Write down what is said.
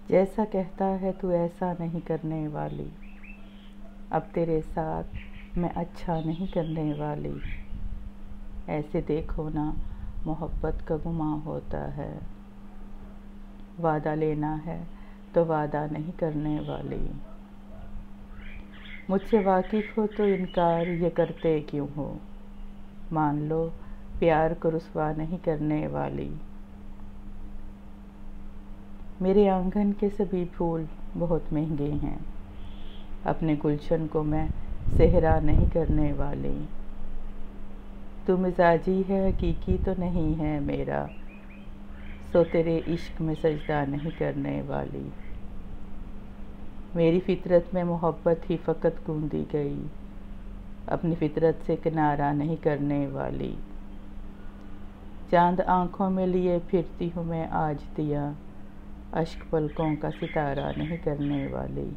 जैसा कहता है तू ऐसा नहीं करने वाली, अब तेरे साथ मैं अच्छा नहीं करने वाली। ऐसे देखो ना मोहब्बत का गुमां होता है, वादा लेना है तो वादा नहीं करने वाली। मुझसे वाकिफ़ हो तो इनकार ये करते क्यों हो, मान लो प्यार को रुसवा नहीं करने वाली। मेरे आंगन के सभी फूल बहुत महंगे हैं, अपने गुलशन को मैं सेहरा नहीं करने वाली। तू मिजाजी है हकीकी तो नहीं है मेरा, सो तेरे इश्क में सजदा नहीं करने वाली। मेरी फितरत में मोहब्बत ही फ़कत गूंदी गई, अपनी फितरत से किनारा नहीं करने वाली। चांद आँखों में लिए फिरती हूँ मैं आज दिया, अश्क पलकों का सितारा नहीं करने वाली।